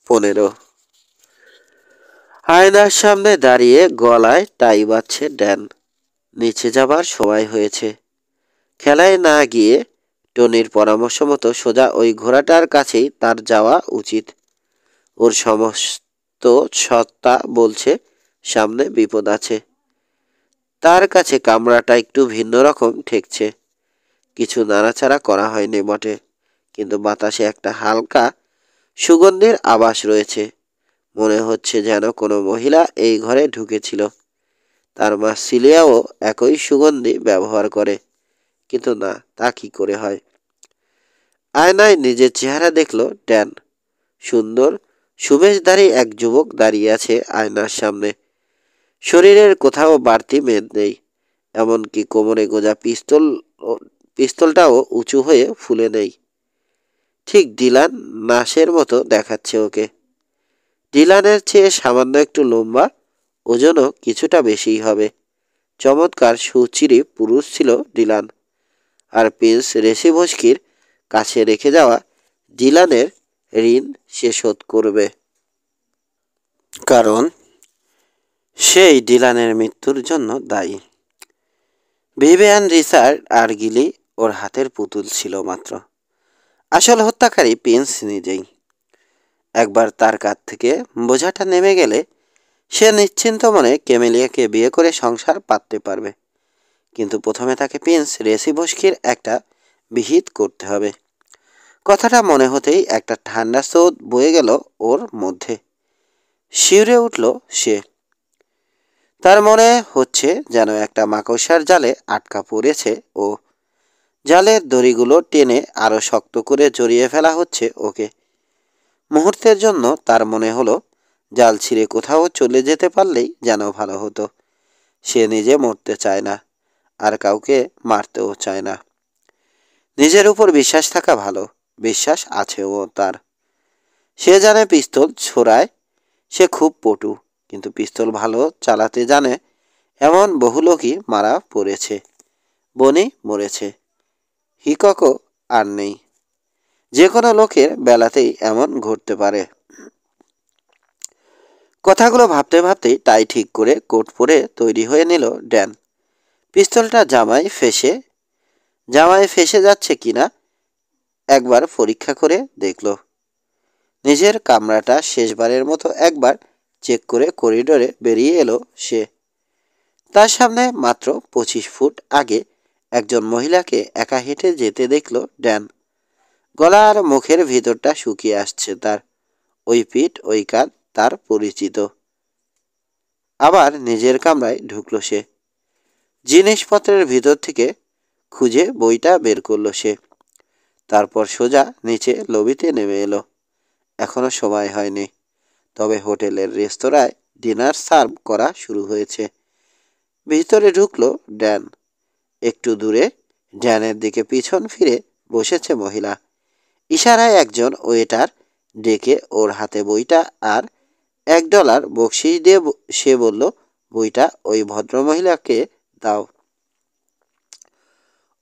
15। আয়নার সামনে দাঁড়িয়ে গলায় টাই বাঁধছে ড্যান। নিচে যাবার সময় হয়েছে। খেলায় না গিয়ে টনির পরামর্শ মতো সোজা ওই ঘোড়াটার কাছেই তার যাওয়া উচিত। ওর সমস্ত সত্তা বলছে সামনে বিপদ আছে। তার কাছে কামরাটা একটু ভিন্ন রকম ঠেকছে। কিছু নাড়াচাড়া করা হয়নি বটে, কিন্তু বাতাসে একটা হালকা সুগন্ধির আভাস রয়েছে। মনে হচ্ছে যেন কোনো মহিলা এই ঘরে ঢুকেছিল। তার মা সিলিয়াও একই সুগন্ধি ব্যবহার করে, কিন্তু না, তা কি করে হয়? আয়নায় নিজের চেহারা দেখল ড্যান। সুন্দর সুবেশধারী এক যুবক দাঁড়িয়ে আছে আয়নার সামনে। শরীরের কোথাও বাড়তি মেদ নেই, এমনকি কোমরে গোজা পিস্তলটাও উঁচু হয়ে ফুলে নেই। ঠিক ডিলান নাশের মতো দেখাচ্ছে ওকে। ডিলানের চেয়ে সামান্য একটু লম্বা, ওজনও কিছুটা বেশিই হবে। চমৎকার সুচিরি পুরুষ ছিল ডিলান। আর প্রিন্স রেসিভস্কির কাছে রেখে যাওয়া ডিলানের ঋণ সে শোধ করবে, কারণ সেই ডিলানের মৃত্যুর জন্য দায়ী। ভিভিয়ান রিচার্ড আর গিলি ওর হাতের পুতুল ছিল মাত্র। আসল হত্যাকারী প্রিন্স নিজেই। একবার তার কাঁধ থেকে বোঝাটা নেমে গেলে সে নিশ্চিন্ত মনে ক্যামেলিয়াকে বিয়ে করে সংসার পাততে পারবে। কিন্তু প্রথমে তাকে প্রিন্স রেসিভস্কির একটা বিহিত করতে হবে। কথাটা মনে হতেই একটা ঠান্ডা স্রোত বয়ে গেল ওর মধ্যে। শিউরে উঠল সে। তার মনে হচ্ছে যেন একটা মাকড়সার জালে আটকা পড়েছে ও। জালের দড়িগুলো টেনে আরো শক্ত করে জড়িয়ে ফেলা হচ্ছে ওকে। মুহূর্তের জন্য তার মনে হলো জাল ছিঁড়ে কোথাও চলে যেতে পারলেই যেন ভালো হতো। সে নিজে মরতে চায় না, আর কাউকে মারতেও চায় না। নিজের উপর বিশ্বাস থাকা ভালো। বিশ্বাস আছেও তার। সে জানে পিস্তল ছোড়ায় সে খুব পটু, কিন্তু পিস্তল ভালো চালাতে জানে এমন বহু লোকই মারা পড়েছে। বনি মরেছে, হিককও আর নেই। যে কোনো লোকের বেলাতেই এমন ঘটতে পারে। কথাগুলো ভাবতে ভাবতেই টাই ঠিক করে কোট পরে তৈরি হয়ে নিল ড্যান। পিস্তলটা জামায় ফেসে যাচ্ছে কিনা একবার পরীক্ষা করে দেখল। নিজের কামরাটা শেষবারের মতো একবার চেক করে করিডোরে বেরিয়ে এলো সে। তার সামনে মাত্র 25 ফুট আগে একজন মহিলাকে একা হেঁটে যেতে দেখল ড্যান। গলা আর মুখের ভিতরটা শুকিয়ে আসছে তার। ওই পিঠ ওই কাঁধ তার পরিচিত। আবার নিজের কামরায় ঢুকলো সে। জিনিসপত্রের ভিতর থেকে খুঁজে বইটা বের করলো সে। তারপর সোজা নিচে লবিতে নেমে এলো। এখনো সময় হয়নি, তবে হোটেলের রেস্তোরাঁয় ডিনার সার্ভ করা শুরু হয়েছে। ভিতরে ঢুকলো ড্যান। একটু দূরে ড্যানের দিকে পিছন ফিরে বসেছে মহিলা। ইশারায় একজন ওয়েটার ডেকে ওর হাতে বইটা আর $1 বকশিস দিয়ে সে বলল, বইটা ওই ভদ্রমহিলাকে দাও।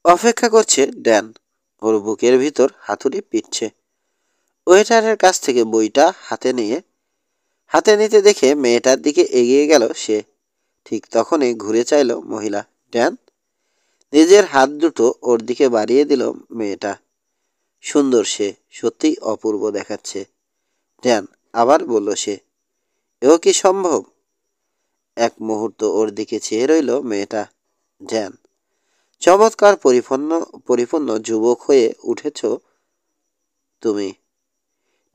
অপেক্ষা করছে ড্যান। ওর বুকের ভিতর হাতুড়ি পিটছে। ওয়েটারের কাছ থেকে বইটা হাতে নিতে দেখে মেয়েটার দিকে এগিয়ে গেল সে। ঠিক তখনই ঘুরে চাইল মহিলা। ড্যান। নিজের হাত দুটো ওর দিকে বাড়িয়ে দিল মেয়েটা। সুন্দর সে, সত্যিই অপূর্ব দেখাচ্ছে। ড্যান, আবার বলল সে। এও কি সম্ভব? এক মুহূর্ত ওর দিকে চেয়ে রইল মেয়েটা। ড্যান, চমৎকার পরিপূর্ণ যুবক হয়ে উঠেছ তুমি।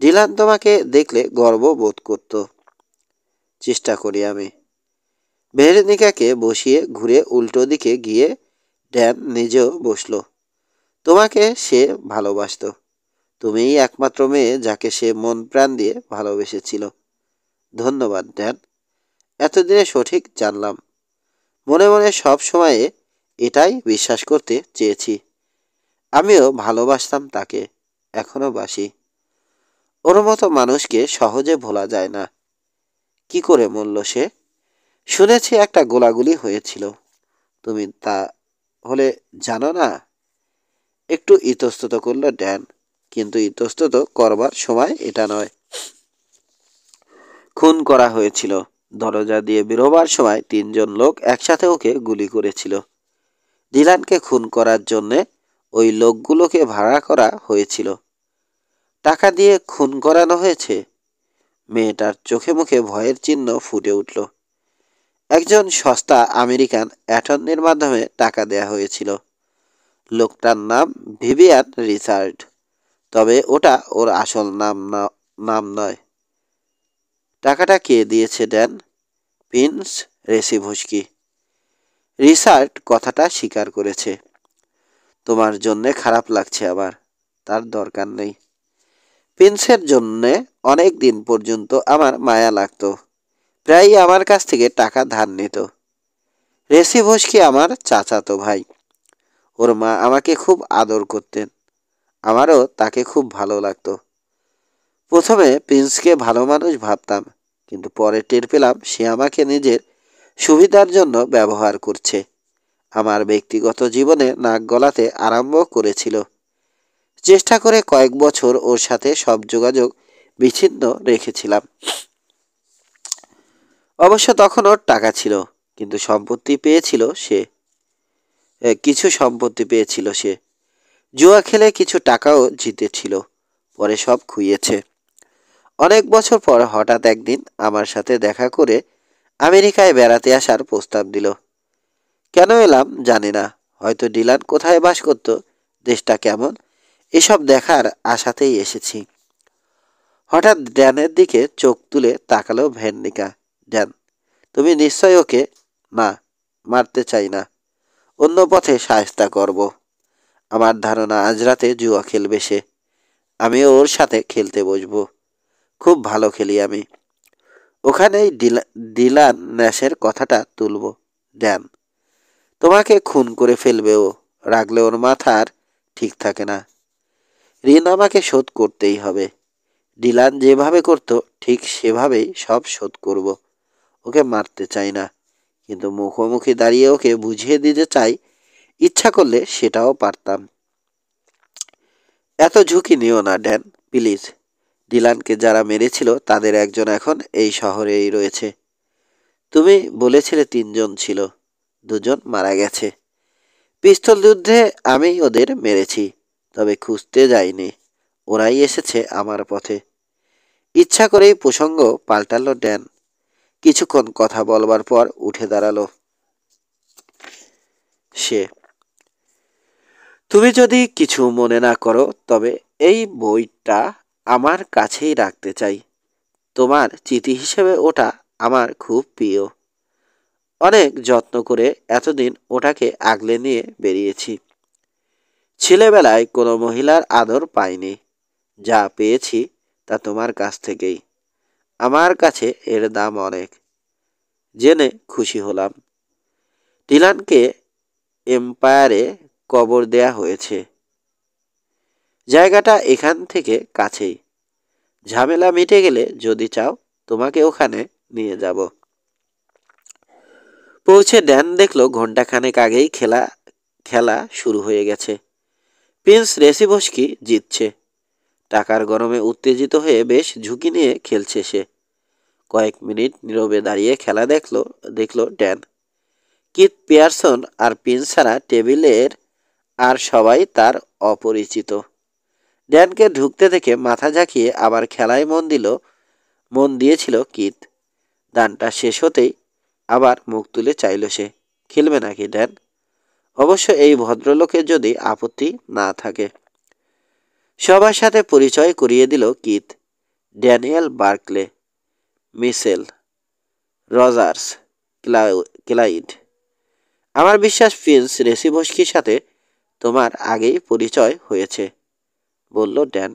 ডিলান তোমাকে দেখলে গর্ব বোধ করত। চেষ্টা করি আমি। ভেরনিকাকে বসিয়ে ঘুরে উল্টো দিকে গিয়ে ড্যান নিজেও বসল। তোমাকে সে ভালোবাসত। তুমিই একমাত্র মেয়ে যাকে সে মন প্রাণ দিয়ে ভালোবেসেছিল। ধন্যবাদ ড্যান। এতদিনে সঠিক জানলাম। মনে মনে সব সময়ে এটাই বিশ্বাস করতে চেয়েছি। আমিও ভালোবাসতাম তাকে, এখনো বাসি। ওর মতো মানুষকে সহজে ভোলা যায় না। কি করে মরল সে? শুনেছি একটা গোলাগুলি হয়েছিল। তুমি তা হলে জানো না? একটু ইতস্তত করল ড্যান, কিন্তু ইতস্তত করবার সময় এটা নয়। খুন করা হয়েছিল। দরজা দিয়ে বেরোবার সময় 3জন লোক একসাথে ওকে গুলি করেছিল। ডিলানকে খুন করার জন্যে ওই লোকগুলোকে ভাড়া করা হয়েছিল। টাকা দিয়ে খুন করানো হয়েছে। মেয়েটার চোখে মুখে ভয়ের চিহ্ন ফুটে উঠল। একজন সস্তা আমেরিকান অ্যাটর্নির মাধ্যমে টাকা দেয়া হয়েছিল। লোকটার নাম ভিভিয়ান রিচার্ড। তবে ওটা ওর আসল নাম নয়। টাকাটা কে দিয়েছে ড্যান? প্রিন্স রেসিভস্কি। রিচার্ড কথাটা স্বীকার করেছে। তোমার জন্যে খারাপ লাগছে আবার। তার দরকার নেই। প্রিন্সের জন্যে অনেক দিন পর্যন্ত আমার মায়া লাগতো। প্রায়ই আমার কাছ থেকে টাকা ধার নিত। রেসিভস্কি আমার চাচাতো ভাই। ওর মা আমাকে খুব আদর করতেন। আমারও তাকে খুব ভালো লাগতো। প্রথমে প্রিন্সকে ভালো মানুষ ভাবতাম, কিন্তু পরে টের পেলাম সে আমাকে নিজের সুবিধার জন্য ব্যবহার করছে। আমার ব্যক্তিগত জীবনে নাক গলাতে আরম্ভ করেছিল। চেষ্টা করে কয়েক বছর ওর সাথে সব যোগাযোগ বিচ্ছিন্ন রেখেছিলাম। অবশ্য তখন ওর টাকা ছিল, কিন্তু কিছু সম্পত্তি পেয়েছিল সে। জুয়া খেলে কিছু টাকাও জিতেছিল। পরে সব খুইয়েছে। অনেক বছর পর হঠাৎ একদিন আমার সাথে দেখা করে আমেরিকায় বেড়াতে আসার প্রস্তাব দিল। কেন এলাম জানি না। হয়তো ডিলান কোথায় বাস করত, দেশটা কেমন, এসব দেখার আশাতেই এসেছি। হঠাৎ ড্যানের দিকে চোখ তুলে তাকালো ভেন্নিকা। ড্যান, তুমি নিশ্চয় ওকে? না, মারতে চাই না। অন্য পথে সায়স্তা করব। আমার ধারণা আজ রাতে জুয়া খেলবে সে। আমিও ওর সাথে খেলতে বসবো। খুব ভালো খেলি আমি। ওখানেই ডিলান ন্যাশের কথাটা তুলব। ড্যান, তোমাকে খুন করে ফেলবে ও। রাখলে ওর মাথা আর ঠিক থাকে না। ঋণ আমাকে শোধ করতেই হবে। ডিলান যেভাবে করতো ঠিক সেভাবেই সব শোধ করব। ওকে মারতে চাই না, কিন্তু মুখোমুখি দাঁড়িয়ে ওকে বুঝিয়ে দিতে চাই। ইচ্ছা করলে সেটাও পারতাম। এত ঝুঁকি নিও না ড্যান, প্লিজ। ডিলানকে যারা মেরেছিল তাদের একজন এখন এই শহরেই রয়েছে। তুমি বলেছিলে 3জন ছিল, 2জন মারা গেছে। পিস্তল যুদ্ধে আমি ওদের মেরেছি, তবে খুঁজতে যাইনি। ওরাই এসেছে আমার পথে। ইচ্ছা করেই প্রসঙ্গ পাল্টালো ড্যান। কিছুক্ষণ কথা বলবার পর উঠে দাঁড়ালো সে। তুমি যদি কিছু মনে না করো, তবে এই বইটা আমার কাছেই রাখতে চাই। তোমার চিঠি হিসেবে ওটা আমার খুব প্রিয়। অনেক যত্ন করে এতদিন ওটাকে আগলে নিয়ে বেরিয়েছি। ছেলেবেলায় কোনো মহিলার আদর পাইনি। যা পেয়েছি তা তোমার কাছ থেকেই। আমার কাছে এর দাম অনেক। জেনে খুশি হলাম। ডিলানকে এম্পায়ারে কবর দেয়া হয়েছে। জায়গাটা এখান থেকে কাছেই। ঝামেলা মিটে গেলে যদি চাও তোমাকে ওখানে নিয়ে যাব। পৌঁছে ড্যান দেখলো ঘন্টাখানেক আগেই খেলা শুরু হয়ে গেছে। প্রিন্স রেসিভস্কি জিতছে। টাকার গরমে উত্তেজিত হয়ে বেশ ঝুঁকি নিয়ে খেলছে সে। কয়েক মিনিট নীরবে দাঁড়িয়ে খেলা দেখলো ড্যান। কিথ পিয়ারসন আর প্রিন্স ছাড়া টেবিলের আর সবাই তার অপরিচিত। ড্যানকে ঢুকতে দেখে মাথা ঝাঁকিয়ে আবার খেলায় মন দিয়েছিল কিথ। দানটা শেষ হতেই আবার মুখ তুলে চাইল সে। খেলবে নাকি ড্যান? অবশ্য এই ভদ্রলোকের যদি আপত্তি না থাকে। সবার সাথে পরিচয় করিয়ে দিল কিথ। ড্যানিয়েল বার্কলে, মিশেল, রজার্স, ক্লাইড। আমার বিশ্বাস প্রিন্স রেসিভস্কির সাথে তোমার আগেই পরিচয় হয়েছে, বলল ড্যান।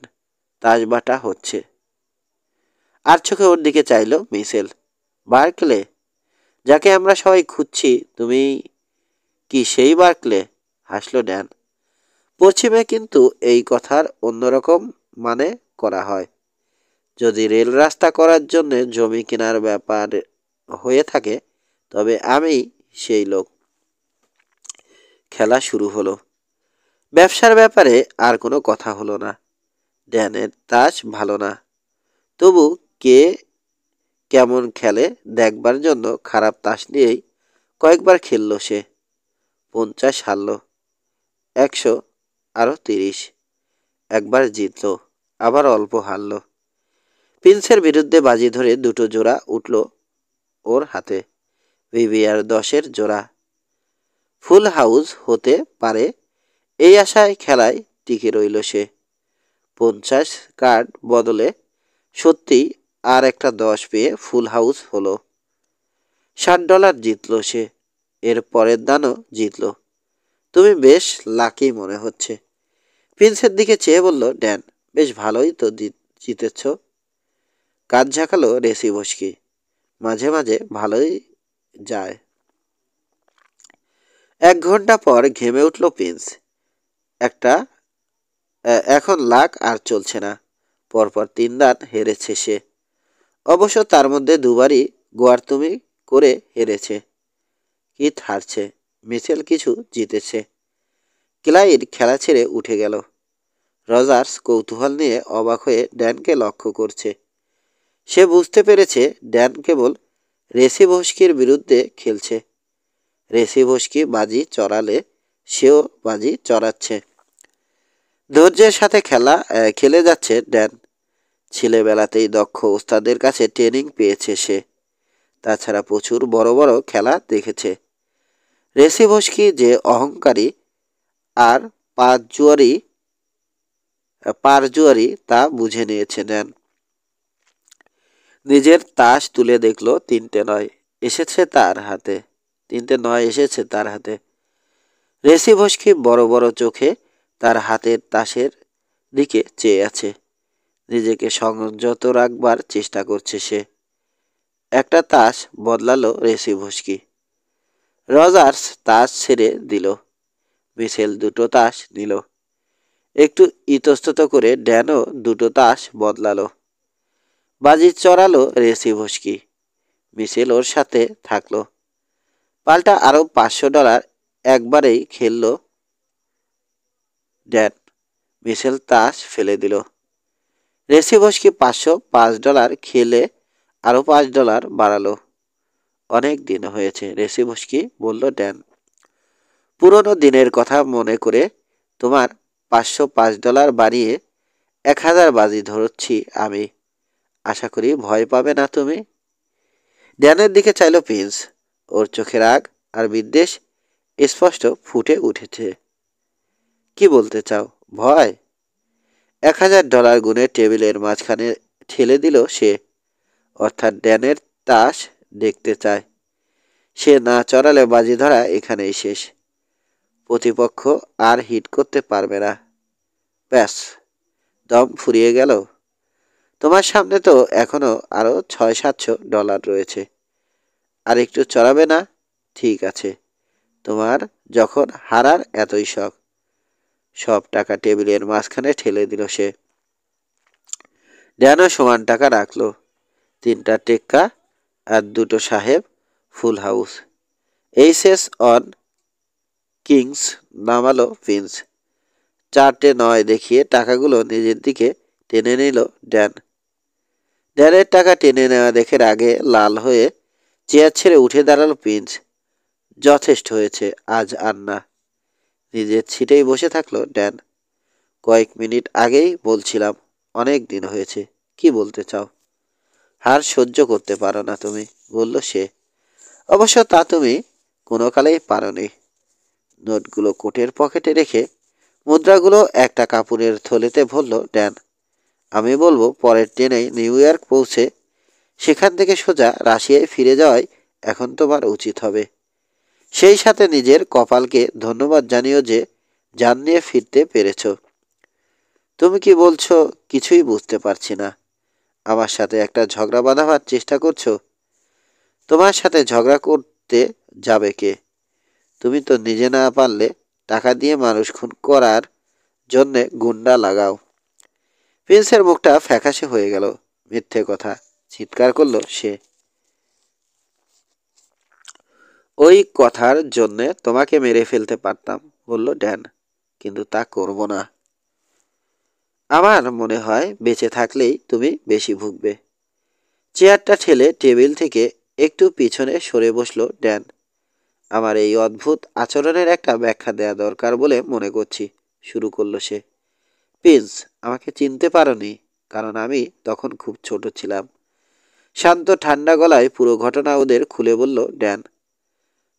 তাজবাটা হচ্ছে। আর চোখে ওর দিকে চাইল মিশেল। বার্কলে, যাকে আমরা সবাই খুঁজছি, তুমি কি সেই বার্কলে? হাসল ড্যান। পশ্চিমে কিন্তু এই কথার অন্যরকম মানে করা হয়। যদি রেল রাস্তা করার জন্য জমি কেনার ব্যাপার হয়ে থাকে, তবে আমি সেই লোক। খেলা শুরু হলো। ব্যবসার ব্যাপারে আর কোনো কথা হলো না। ড্যানের তাস ভালো না। তবু কে কেমন খেলে দেখবার জন্য খারাপ তাস নিয়েই কয়েকবার খেলল সে। 50 হারল, 100, আরো 30। একবার জিতল, আবার অল্প হারল। প্রিন্সের বিরুদ্ধে বাজি ধরে দুটো জোড়া উঠল ওর হাতে। ভিভিআর 10-এর জোড়া। ফুল হাউস হতে পারে এই আশায় খেলায় টিকে রইল সে। 50 কার্ড বদলে সত্যিই আর একটা 10 পেয়ে ফুল হাউস হলো। $60 জিতল সে। এর পরের দানও জিতল। তুমি বেশ লাকি মনে হচ্ছে। প্রিন্সের দিকে চেয়ে বলল ড্যান। বেশ ভালোই তো জিতেছ। কাজ ঝাঁকালো রেসি বসকি। মাঝে মাঝে ভালোই যায়। 1 ঘন্টা পর ঘেমে উঠল প্রিন্স। এখন লাক আর চলছে না। পরপর 3 দান হেরেছে সে। অবশ্য তার মধ্যে দুবারই গোয়ার্তুমি করে হেরেছে। হিথ হারছে, মিচেল কিছু জিতেছে। ক্লাইড খেলা ছেড়ে উঠে গেল। রজার্স কৌতূহল নিয়ে অবাক হয়ে ড্যানকে লক্ষ্য করছে। সে বুঝতে পেরেছে ড্যান কেবল রেসি ভস্কির বিরুদ্ধে খেলছে। রেসি ভস্কি বাজি চড়ালে সেও বাজি চড়াচ্ছে। ধৈর্যের সাথে খেলে যাচ্ছে ড্যান। ছেলেবেলাতেই দক্ষ ওস্তাদের কাছে ট্রেনিং পেয়েছে সে। তাছাড়া প্রচুর বড় বড় খেলা দেখেছে। রেসি ভস্কি যে অহংকারী আর পারজুয়ারি তা বুঝে নিয়েছে ড্যান। নিজের তাস তুলে দেখল 3টে নয় এসেছে তার হাতে। 3টে নয় এসেছে তার হাতে। রেসি ভস্কি বড় বড় চোখে তার হাতের তাসের দিকে চেয়ে আছে। নিজেকে সংযত রাখবার চেষ্টা করছে সে। একটা তাস বদলালো রেসি ভস্কি। রজার্স তাস ছেড়ে দিল। মিশেল 2টো তাস নিল। একটু ইতস্তত করে ড্যানও 2টো তাস বদলালো। বাজি চড়ালো রেসি ভস্কি। মিশেল ওর সাথে থাকলো। পাল্টা আরো $500 একবারেই খেললো ড্যান। মিশেল তাস ফেলে দিল। রেসি ভস্কি $505 খেলে আরো $5 বাড়ালো। অনেক দিন হয়েছে রেসি ভস্কি বলল ড্যান। পুরনো দিনের কথা মনে করে তোমার $505 বাড়িয়ে 1000 বাজি ধরছি আমি। আশা করি ভয় পাবে না তুমি। ড্যানের দিকে চাইল প্রিন্স। ওর চোখে রাগ আর বিদ্বেষ স্পষ্ট ফুটে উঠেছে। কি বলতে চাও? ভয়? $1000 গুনে টেবিলের মাঝখানে ঠেলে দিল সে। অর্থাৎ ড্যানের তাস দেখতে চায়। সে না চড়ালে বাজি ধরা এখানেই শেষ। প্রতিপক্ষ আর হিট করতে পারবে না। ব্যাস, দম ফুরিয়ে গেল। তোমার সামনে তো এখনো আরো $600-700 রয়েছে। আর একটু চড়াবে না? ঠিক আছে, তোমার যখন হারার এতই শখ। সব টাকা টেবিলের মাঝখানে ঠেলে দিল সে। ড্যানও সমান টাকা রাখলো। 3টা টেক্কা আর 2টো সাহেব full house. Aces on kings নামালো প্রিন্স। 4টে নয় দেখিয়ে টাকাগুলো নিজের দিকে টেনে নিল ড্যান। ড্যানের টাকা টেনে নেওয়া দেখে রাগে লাল হয়ে চেয়ার ছেড়ে উঠে দাঁড়ালো প্রিন্স। যথেষ্ট হয়েছে, আজ আর না। নিজের ছিটেই বসে থাকলো ড্যান। কয়েক মিনিট আগেই বলছিলাম অনেক দিন হয়েছে। কি বলতে চাও? হার সহ্য করতে পারো না তুমি, বলল সে। অবশ্য তা তুমি কোনো কালেই পারোনি। নোটগুলো কোটের পকেটে রেখে মুদ্রাগুলো একটা কাপড়ের থলেতে ভরল ড্যান। আমি বলবো পরের ট্রেনেই নিউ ইয়র্ক পৌঁছে সেখান থেকে সোজা রাশিয়ায় ফিরে যাওয়াই এখন তোমার উচিত হবে। সেই সাথে নিজের কপালকে ধন্যবাদ জানিও যে জান নিয়ে ফিরতে পেরেছ। তুমি কি বলছো কিছুই বুঝতে পারছি না। আমার সাথে একটা ঝগড়া বাঁধাবার চেষ্টা করছো? তোমার সাথে ঝগড়া করতে যাবে কে? তুমি তো নিজে না পারলে টাকা দিয়ে মানুষ খুন করার জন্যে গুন্ডা লাগাও। প্রিন্সের মুখটা ফ্যাকাশে হয়ে গেল। মিথ্যে কথা, চিৎকার করলো সে। ওই কথার জন্যে তোমাকে মেরে ফেলতে পারতাম, বলল ড্যান, কিন্তু তা করব না। আমার মনে হয় বেঁচে থাকলেই তুমি বেশি ভুগবে। চেয়ারটা ঠেলে টেবিল থেকে একটু পিছনে সরে বসল ড্যান। আমার এই অদ্ভুত আচরণের একটা ব্যাখ্যা দেয়া দরকার বলে মনে করছি, শুরু করলো সে। প্রিন্স, আমাকে চিনতে পারোনি, কারণ আমি তখন খুব ছোট ছিলাম। শান্ত ঠান্ডা গলায় পুরো ঘটনা ওদের খুলে বলল ড্যান।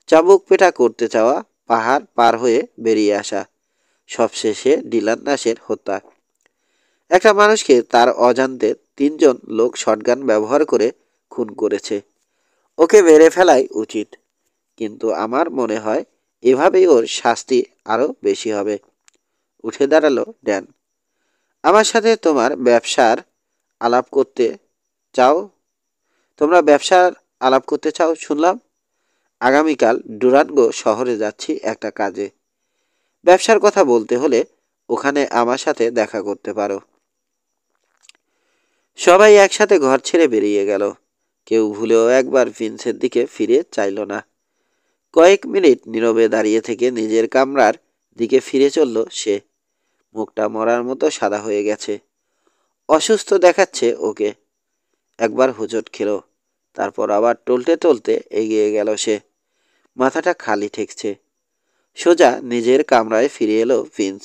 চাবুক পেটা করতে চাওয়া, পাহাড় পার হয়ে বেরিয়ে আসা, সবশেষে ডিলান নাশের হত্যা। একটা মানুষকে তার অজান্তে 3জন লোক শটগান ব্যবহার করে খুন করেছে। ওকে মেরে ফেলাই উচিত, কিন্তু আমার মনে হয় এভাবেই ওর শাস্তি আরও বেশি হবে। উঠে দাঁড়ালো ড্যান। আমার সাথে তোমার ব্যবসার আলাপ করতে চাও? তোমরা ব্যবসার আলাপ করতে চাও শুনলাম। আগামীকাল ডুরান্গো শহরে যাচ্ছি একটা কাজে। ব্যবসার কথা বলতে হলে ওখানে আমার সাথে দেখা করতে পারো। সবাই একসাথে ঘর ছেড়ে বেরিয়ে গেল। কেউ ভুলেও একবার প্রিন্সের দিকে ফিরে চাইল না। কয়েক মিনিট নীরবে দাঁড়িয়ে থেকে নিজের কামরার দিকে ফিরে চলল সে। মুখটা মরার মতো সাদা হয়ে গেছে। অসুস্থ দেখাচ্ছে ওকে। একবার হোঁচট খেল, তারপর আবার টলতে টলতে এগিয়ে গেল সে। মাথাটা খালি ঠেকছে। সোজা নিজের কামরায় ফিরে এলো প্রিন্স।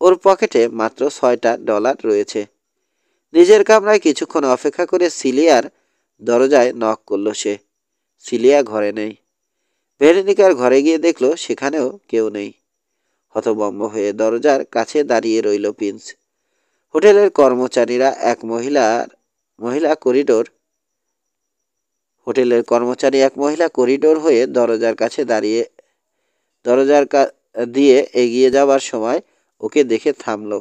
ওর পকেটে মাত্র $6টা রয়েছে। নিজের কামরায় কিছুক্ষণ অপেক্ষা করে সিলিয়ার দরজায় নক করল সে। সিলিয়া ঘরে নেই। ভেরোনিকার ঘরে গিয়ে দেখল সেখানেও কেউ নেই। হতভম্ব হয়ে দরজার কাছে দাঁড়িয়ে রইল প্রিন্স। হোটেলের কর্মচারীরা এক মহিলা করিডোর হয়ে দরজার দিয়ে এগিয়ে যাবার সময় ওকে দেখে থামল।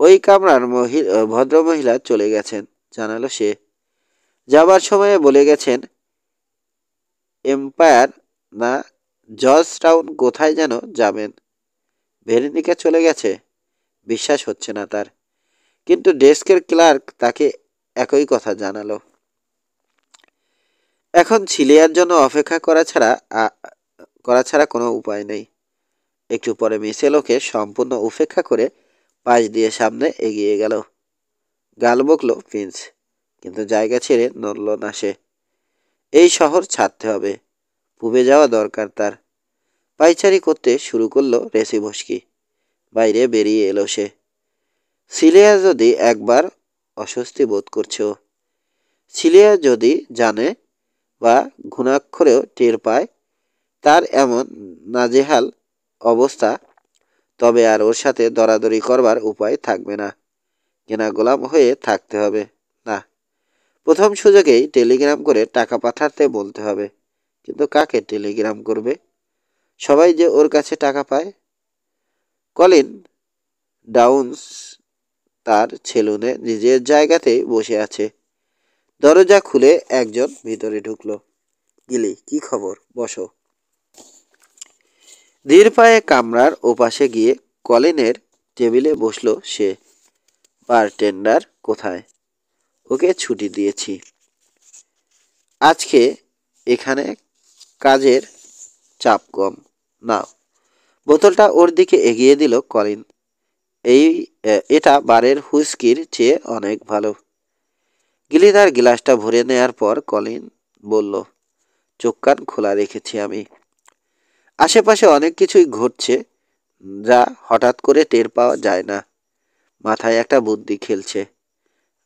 ওই কামরার ভদ্রমহিলা চলে গেছেন, জানালো সে। যাবার সময়ে বলে গেছেন এম্পায়ার না জর্জ টাউন কোথায় যেন যাবেন। ভেরোনিকা চলে গেছে? বিশ্বাস হচ্ছে না তার। কিন্তু ডেস্কের ক্লার্ক তাকে একই কথা জানালো। এখন সিলিয়ার জন্য অপেক্ষা করা ছাড়া কোনো উপায় নেই। একটু পরে মিশেল ওকে সম্পূর্ণ উপেক্ষা করে পাশ দিয়ে সামনে এগিয়ে গেল। গাল বকল প্রিন্স, কিন্তু জায়গা ছেড়ে নড়ল না সে। এই শহর ছাড়তে হবে, পূবে যাওয়া দরকার তার। পায়চারি করতে শুরু করলো রেসিভস্কি। বাইরে বেরিয়ে এলো সে। সিলিয়া যদি একবার অস্বস্তি বোধ করছে ও। সিলিয়া যদি জানে বা ঘুণাক্ষরেও টের পায় তার এমন নাজেহাল অবস্থা, তবে আর ওর সাথে দরাদরি করবার উপায় থাকবে না। কেনা গোলাম হয়ে থাকতে হবে না। প্রথম সুযোগেই টেলিগ্রাম করে টাকা পাঠাতে বলতে হবে। কিন্তু কাকে টেলিগ্রাম করবে? সবাই যে ওর কাছে টাকা পায়। কলিন ডাউন্স তার সেলুনে নিজের জায়গাতেই বসে আছে। দরজা খুলে একজন ভিতরে ঢুকলো। গিলি, কি খবর? বসো। ধীর পায়ে কামরার ওপাশে গিয়ে কলিনের টেবিলে বসলো সে। বারটেন্ডার কোথায়? ওকে ছুটি দিয়েছি। আজকে এখানে কাজের চাপ কম। নাও। বোতলটা ওর দিকে এগিয়ে দিল কলিন। এটা বারের হুইস্কির চেয়ে অনেক ভালো। গিলিদার গ্লাসটা ভরে নেয়ার পর কলিন বলল, চোখ কান খোলা রেখেছি আমি। আশেপাশে অনেক কিছুই ঘটছে যা হঠাৎ করে টের পাওয়া যায় না। মাথায় একটা বুদ্ধি খেলছে।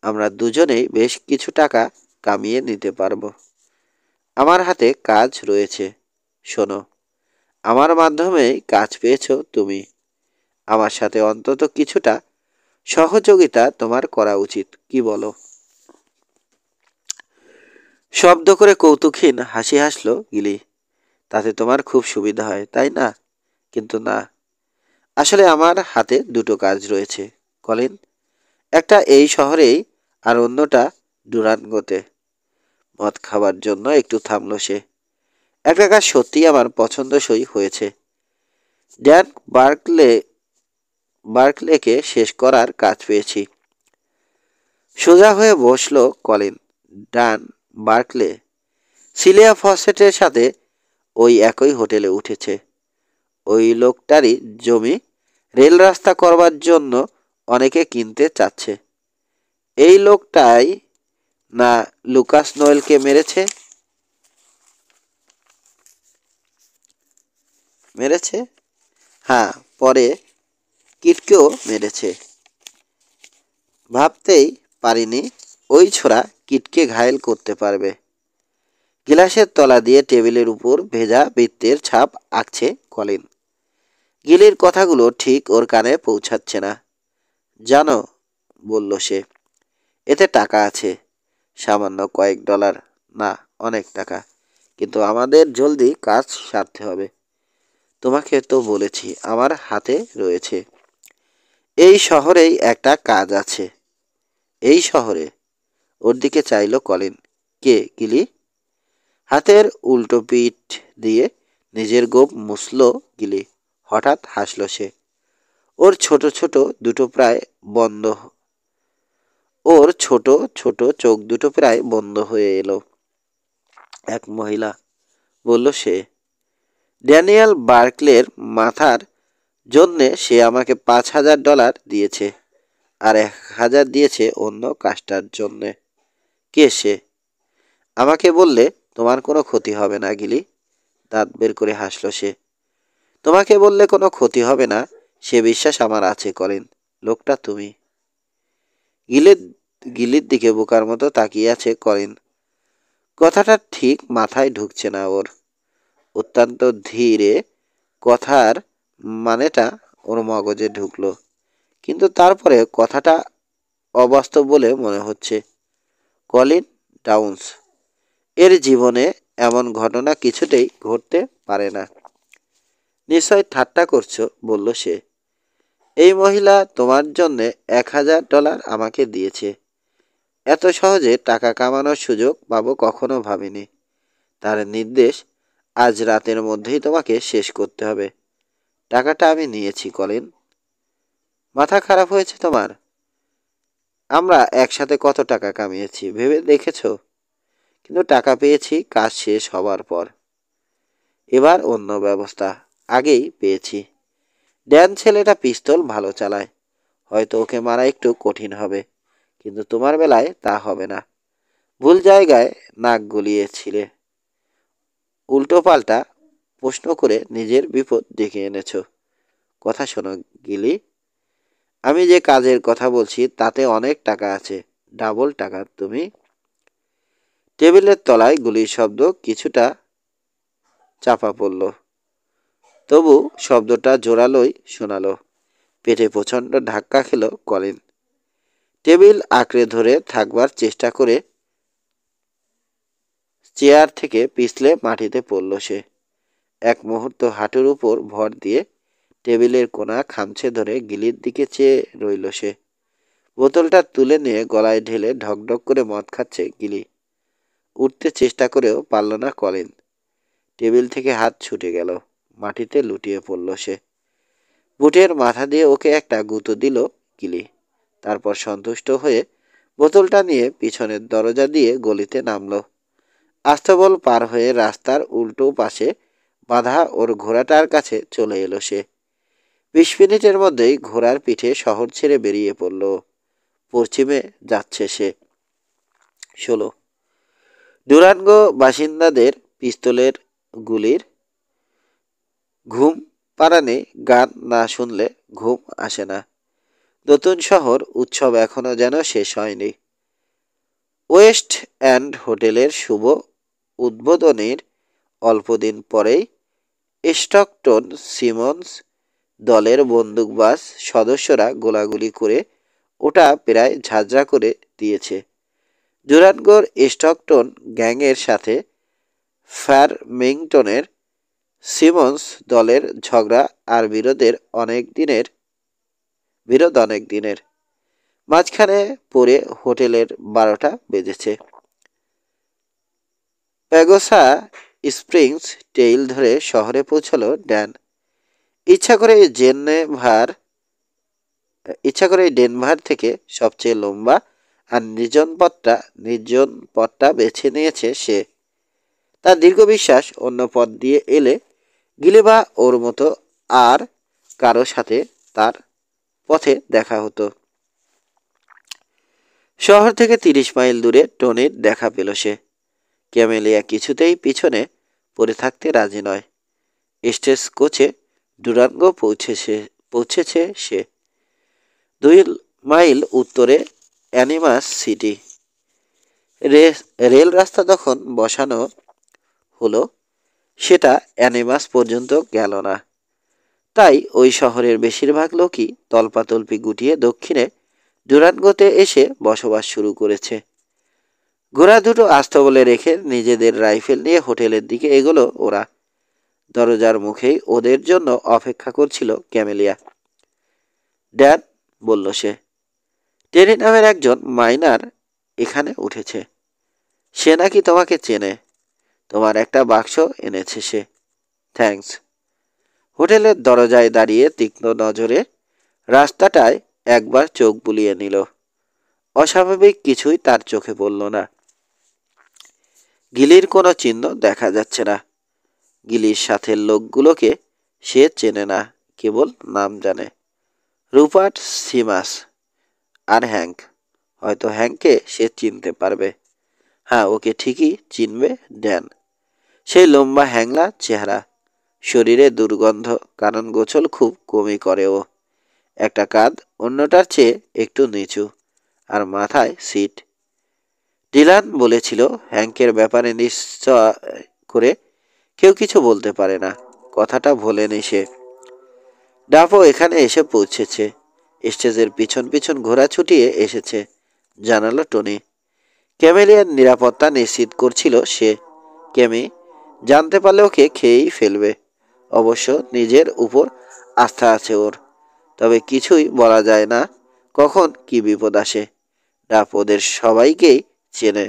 আমরা দুজনেই বেশ কিছু টাকা কামিয়ে নিতে পারবো। আমার হাতে কাজ রয়েছে। শোনো, আমার মাধ্যমেই কাজ পেয়েছো তুমি। আমার সাথে অন্তত কিছুটা সহযোগিতা তোমার করা উচিত, কি বলো? শব্দ করে কৌতুকহীন হাসি হাসল গিলি। তাতে তোমার খুব সুবিধা হয়, তাই না? কিন্তু না, আসলে আমার হাতে দুটো কাজ রয়েছে কলিন। একটা এই শহরেই, আর অন্যটা ডুরান্গোতে। মদ খাবার জন্য একটু থামল সে। একটা কাজ সত্যিই আমার পছন্দসই হয়েছে। ড্যান বার্কলেকে শেষ করার কাজ পেয়েছি। সোজা হয়ে বসলো কলিন। ডান বার্কলে সিলিয়া ফসেটের সাথে ওই একই হোটেলে উঠেছে। ওই লোকটারই জমি রেল রাস্তা করবার জন্য অনেকে কিনতে চাচ্ছে। এই লোকটাই না লুকাস নোয়েলকে মেরেছে? মেরেছে? হ্যাঁ, পরে কিটকেও মেরেছে। ভাবতেই পারিনি ওই ছোড়া কিটকে ঘায়েল করতে পারবে। গিলাসের তলা দিয়ে টেবিলের উপর ভেজা বৃত্তের ছাপ আঁকছে কলিন। গিলির কথাগুলো ঠিক ওর কানে পৌঁছাচ্ছে না। জানো, বলল সে, এতে টাকা আছে। সামান্য কয়েক ডলার না, অনেক টাকা। কিন্তু আমাদের জলদি কাজ সারতে হবে। তোমাকে তো বলেছি আমার হাতে রয়েছে। এই শহরেই একটা কাজ আছে। এই শহরে? ওর দিকে চাইল কলিন। কে, গিলি? হাতের উল্টো পিঠ দিয়ে নিজের গোঁফ মুছল গিলি। হঠাৎ হাসল সে। ওর ছোট ছোট দুটো প্রায় বন্ধ ওর ছোট ছোট চোখ দুটো প্রায় বন্ধ হয়ে এলো। এক মহিলা, বলল সে। ড্যানিয়েল বার্কলের মাথার জন্যে সে আমাকে $5,000 দিয়েছে, আর 1,000 দিয়েছে অন্য কাজটার জন্যে। কে সে? আমাকে বললে তোমার কোনো ক্ষতি হবে না গিলি। দাঁত বের করে হাসল সে। তোমাকে বললে কোনো ক্ষতি হবে না সে বিশ্বাস আমার আছে কলিন। লোকটা তুমি। গিলের গিলির দিকে বোকার মতো তাকিয়ে আছে কলিন। কথাটা ঠিক মাথায় ঢুকছে না ওর। অত্যন্ত ধীরে কথার মানেটা ওর মগজে ঢুকলো, কিন্তু তারপরে কথাটা অবাস্তব বলে মনে হচ্ছে। কলিন ডাউন্স এর জীবনে এমন ঘটনা কিছুতেই ঘটতে পারে না। নিশ্চয় ঠাট্টা করছো, বলল সে। এই মহিলা তোমার জন্যে $1,000 আমাকে দিয়েছে। এত সহজে টাকা কামানোর সুযোগ পাবো কখনো ভাবিনি। তার নির্দেশ, আজ রাতের মধ্যেই তোমাকে শেষ করতে হবে। টাকাটা আমি নিয়েছি কলিন। মাথা খারাপ হয়েছে তোমার? আমরা একসাথে কত টাকা কামিয়েছি ভেবে দেখেছ? কিন্তু টাকা পেয়েছি কাজ শেষ হবার পর। এবার অন্য ব্যবস্থা আগেই পেয়েছি। ড্যান ছেলেটা পিস্তল ভালো চালায়। হয়তো ওকে মারা একটু কঠিন হবে, কিন্তু তোমার বেলায় তা হবে না। ভুল জায়গায় নাক গলিয়েছিলে। উল্টো পাল্টা প্রশ্ন করে নিজের বিপদ ডেকে এনেছ। কথা শোনো গিলি, আমি যে কাজের কথা বলছি তাতে অনেক টাকা আছে, ডাবল টাকা। তুমি। টেবিলের তলায় গুলির শব্দ কিছুটা চাপা পড়ল, তবু শব্দটা জোরালোই শোনালো। পেটে প্রচণ্ড ধাক্কা খেল কলিন। টেবিল আঁকড়ে ধরে থাকবার চেষ্টা করে চেয়ার থেকে পিছলে মাটিতে পড়ল সে। এক মুহূর্ত হাঁটুর উপর ভর দিয়ে টেবিলের কোণা খামছে ধরে গিলির দিকে চেয়ে রইল সে। বোতলটা তুলে নিয়ে গলায় ঢেলে ঢকঢক করে মদ খাচ্ছে গিলি। উঠতে চেষ্টা করেও পারল না কলিন। টেবিল থেকে হাত ছুটে গেল। মাটিতে লুটিয়ে পড়ল সে। বুটের মাথা দিয়ে ওকে একটা গুঁতো দিল গিলি। তারপর সন্তুষ্ট হয়ে বোতলটা নিয়ে পিছনের দরজা দিয়ে গলিতে নামল। আস্তাবল পার হয়ে রাস্তার উল্টো পাশে বাঁধা ওর ঘোড়াটার কাছে চলে এলো সে। 20 মিনিটের মধ্যেই ঘোড়ার পিঠে শহর ছেড়ে বেরিয়ে পড়ল। পশ্চিমে যাচ্ছে সে। 16 ডুরান্গো বাসিন্দাদের পিস্তলের গুলির ঘুম পাড়ানি গান না শুনলে ঘুম আসে না। নতুন শহর উৎসব এখনো যেন শেষ হয়নি। ওয়েস্ট এন্ড হোটেলের শুভ উদ্বোধনের অল্পদিন পরেই স্টকটন সিমন্স দলের বন্দুকবাজ সদস্যরা গোলাগুলি করে ওটা প্রায় ঝাঁঝরা করে দিয়েছে। ডুরান্গোর স্টকটন গ্যাংয়ের সাথে ফারমিংটনের সিমন্স দলের ঝগড়া আর বিরোধ অনেক দিনের। মাঝখানে পড়ে হোটেলের 12টা বেজেছে। প্যাগোসা স্প্রিংস টেইল ধরে শহরে পৌঁছালো ড্যান। ইচ্ছা করে ডেনভার থেকে সবচেয়ে লম্বা আর নির্জন পথটা বেছে নিয়েছে সে। তার দীর্ঘ বিশ্বাস অন্য পথ দিয়ে এলে গিলেবা ওর মতো আর কারো সাথে তার পথে দেখা হতো। শহর থেকে 30 মাইল দূরে টনির দেখা পেল সে। ক্যামেলিয়া কিছুতেই পিছনে পড়ে থাকতে রাজি নয়। স্টেজ কোচে ডুরাঙ্গো পৌঁছেছে সে। 2 মাইল উত্তরে অ্যানিমাস সিটি। রেল রাস্তা যখন বসানো হলো, সেটা অ্যানিমাস পর্যন্ত গেল না। তাই ওই শহরের বেশিরভাগ লোকই তল্পাতল্পি গুটিয়ে দক্ষিণে ডুরাঙ্গোতে এসে বসবাস শুরু করেছে। ঘোড়া দুটো আস্তাবলে রেখে নিজেদের রাইফেল নিয়ে হোটেলের দিকে এগোলো ওরা। দরজার মুখেই ওদের জন্য অপেক্ষা করছিল ক্যামেলিয়া। ড্যান, বলল সে, টেরি নামের একজন মাইনার এখানে উঠেছে। সে নাকি তোমাকে চেনে। তোমার একটা বাক্স এনেছে সে। থ্যাঙ্কস। হোটেলের দরজায় দাঁড়িয়ে তীক্ষ্ণ নজরে রাস্তাটায় একবার চোখ বুলিয়ে নিল। অস্বাভাবিক কিছুই তার চোখে পড়ল না। গিলির কোনো চিহ্ন দেখা যাচ্ছে না। গিলির সাথের লোকগুলোকে সে চেনে না, কেবল নাম জানে। রুপার্ট সিমাস আর হ্যাঙ্ক। হয়তো হ্যাঙ্ককে সে চিনতে পারবে। হ্যাঁ, ওকে ঠিকই চিনবে ড্যান। সেই লম্বা হ্যাংলা চেহারা, শরীরে দুর্গন্ধ, কারণ গোছল খুব কমই করে ও। একটা কাঁধ অন্যটার চেয়ে একটু নিচু, আর মাথায় সিট। ডিলান বলেছিল হ্যাঙ্কের ব্যাপারে নিশ্চয় করে কেউ কিছু বলতে পারে না। কথাটা ভোলেনি সে। ডাফও এখানে এসে পৌঁছেছে। স্টেজের পিছন পিছন ঘোড়া ছুটিয়ে এসেছে, জানালো টনি। ক্যামেলিয়ার নিরাপত্তা নিশ্চিত করছিল সে। ক্যামি জানতে পারলে ওকে খেয়েই ফেলবে। অবশ্য নিজের উপর আস্থা আছে ওর। তবে কিছুই বলা যায় না কখন কি বিপদ আসে। ডাফ ওদের সবাইকেই চেনে।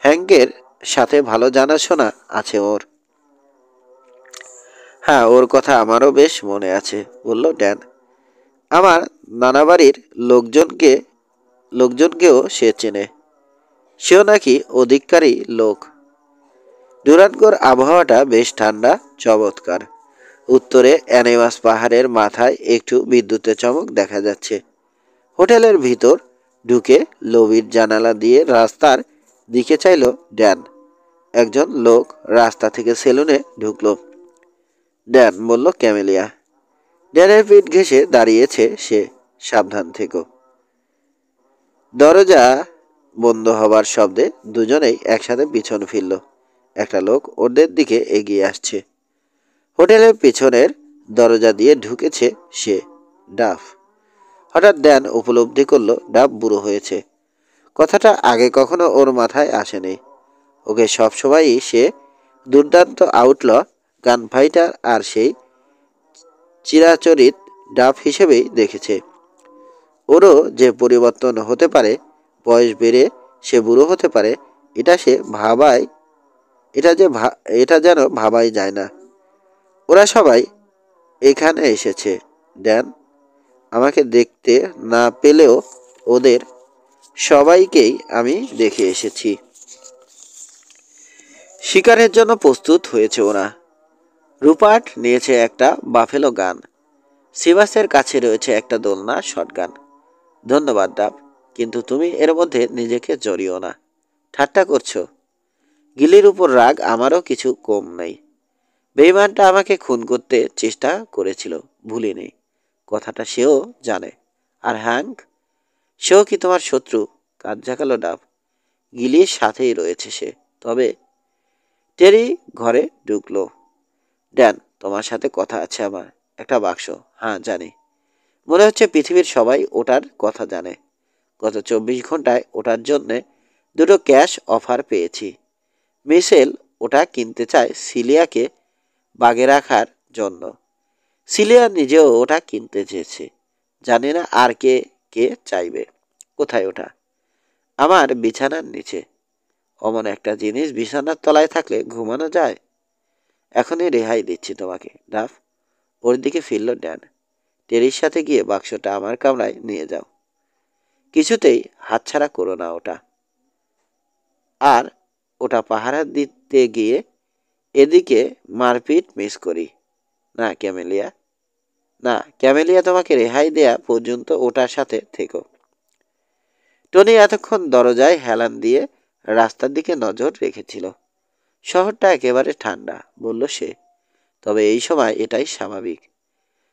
হ্যাঙ্কের সাথে ভালো জানাশোনা আছে ওর। হ্যাঁ, ওর কথা আমারও বেশ মনে আছে, বলল ড্যান। আমার নানাবাড়ির লোকজনকেও সে চেনে। সেও নাকি অধিকারী লোক। ডুরান্গোর আবহাওয়াটা বেশ ঠান্ডা, চমৎকার। উত্তরে অ্যানিমাস পাহাড়ের মাথায় একটু বিদ্যুতের চমক দেখা যাচ্ছে। হোটেলের ভিতর ঢুকে লবির জানালা দিয়ে রাস্তার দিকে চাইল ড্যান। একজন লোক রাস্তা থেকে সেলুনে ঢুকলো। ড্যান, বলল ক্যামেলিয়া। ড্যানের পিঠ ঘেঁষে দাঁড়িয়েছে সে। সাবধান থেকো। দরজা বন্ধ হবার শব্দে দুজনেই একসাথে পিছন ফিরল। একটা লোক ওদের দিকে এগিয়ে আসছে। হোটেলের পেছনের দরজা দিয়ে ঢুকেছে সে। ডাফ। হঠাৎ ড্যান উপলব্ধি করল ডাফ বুড়ো হয়েছে। কথাটা আগে কখনো ওর মাথায় আসেনি। ওকে সবসময়ই সে দুর্দান্ত আউটল, গান ফাইটার আর সেই চিরাচরিত ডাফ হিসেবেই দেখেছে। ওরও যে পরিবর্তন হতে পারে, বয়স বেড়ে সে বুড়ো হতে পারে, এটা সে ভাবায় এটা যেন ভাবাই যায় না। ওরা সবাই এখানে এসেছে ড্যান। আমাকে দেখতে না পেলেও ওদের সবাইকেই আমি দেখে এসেছি। শিকারের জন্য প্রস্তুত হয়েছে ওরা। রুপার্ট নিয়েছে একটা বাফেলো গান। সিবাসের কাছে রয়েছে একটা দোলনা শটগান। ধন্যবাদ ডাব, কিন্তু তুমি এর মধ্যে নিজেকে জড়িও না। ঠাট্টা করছো? গিলির উপর রাগ আমারও কিছু কম নেই। বেঈমানটা আমাকে খুন করতে চেষ্টা করেছিল, ভুলিনি। কথাটা সেও জানে। আর হ্যাঙ্ক, সেও কি তোমার শত্রু? কাজ ঝাঁকালো ডাব। গিলির সাথেই রয়েছে সে। তবে টেরি ঘরে ঢুকলো। ড্যান, তোমার সাথে কথা আছে আমার। একটা বাক্স। হ্যাঁ, জানি। মনে হচ্ছে পৃথিবীর সবাই ওটার কথা জানে। গত 24 ঘন্টায় ওটার জন্যে 2টো ক্যাশ অফার পেয়েছি। মিশেল ওটা কিনতে চায় সিলিয়াকে বাগে রাখার জন্য। সিলিয়া নিজেও ওটা কিনতে চেয়েছে। জানি না আর কে কে চাইবে। কোথায় ওটা? আমার বিছানার নিচে। অমন একটা জিনিস বিছানার তলায় থাকলে ঘুমানো যায়? এখনই রেহাই দিচ্ছি তোমাকে ডাফ। ওর দিকে ফিরল ড্যান। টেরির সাথে গিয়ে বাক্সটা আমার কামরায় নিয়ে যাও। কিছুতেই হাতছাড়া করো না ওটা। আর ওটা পাহারা দিতে গিয়ে এদিকে মারপিট মিস করি না ক্যামেলিয়া। না ক্যামেলিয়া, তোমাকে রেহাই দেয়া পর্যন্ত ওটার সাথে থেকো। টনি এতক্ষণ দরজায় হেলান দিয়ে রাস্তার দিকে নজর রেখেছিল। শহরটা একেবারে ঠান্ডা, বলল সে। তবে এই সময় এটাই স্বাভাবিক।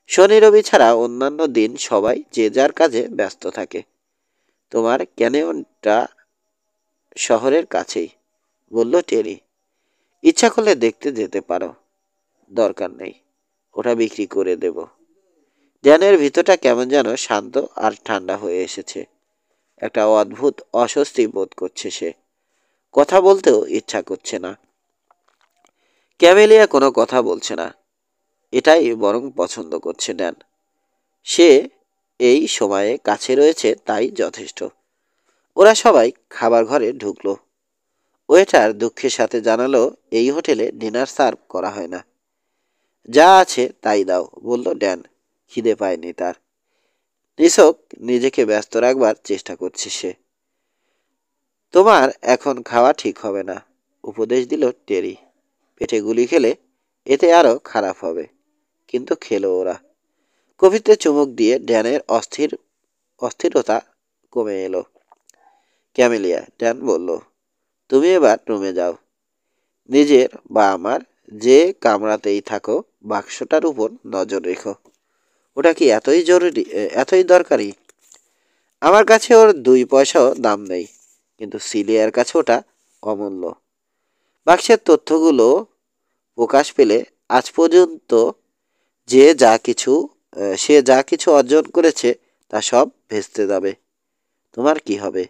শনি রবি ছাড়া অন্যান্য দিন সবাই যে যার কাজে ব্যস্ত থাকে। তোমার ক্যানিয়নটা শহরের কাছেই, বলল টেরি। ইচ্ছা করলে দেখতে যেতে পারো। দরকার নেই, ওটা বিক্রি করে দেব। ড্যানের ভিতরটা কেমন যেন শান্ত আর ঠান্ডা হয়ে এসেছে। একটা অদ্ভুত অস্বস্তি বোধ করছে সে। কথা বলতেও ইচ্ছা করছে না। ক্যামেলিয়া কোনো কথা বলছে না, এটাই বরং পছন্দ করছে ড্যান। সে এই সময়ে কাছে রয়েছে, তাই যথেষ্ট। ওরা সবাই খাবার ঘরে ঢুকলো। ওয়েটার দুঃখের সাথে জানালো এই হোটেলে ডিনার সার্ভ করা হয় না। যা আছে তাই দাও, বলল ড্যান। খিদে পায়নি তার। নিছক নিজেকে ব্যস্ত রাখবার চেষ্টা করছে সে। তোমার এখন খাওয়া ঠিক হবে না, উপদেশ দিল টেরি। পেটে গুলি খেলে এতে আরো খারাপ হবে। কিন্তু খেলো ওরা। কফিতে চুমুক দিয়ে ড্যানের অস্থিরতা কমে এলো। ক্যামেলিয়া, ড্যান বলল, তুমি এবার রুমে যাও। নিজের বা আমার যে কামরাতেই থাকো, বাক্সটার উপর নজর রেখো। ওটা কি এতই জরুরি, এতই দরকারি? আমার কাছে ওর 2 পয়সাও দাম নেই, কিন্তু সিলিয়ার কাছে ওটা অমূল্য। বাক্সের তথ্যগুলো প্রকাশ পেলে আজ পর্যন্ত যে যা কিছু সে যা কিছু অর্জন করেছে তা সব ভেস্তে যাবে। তোমার কি হবে?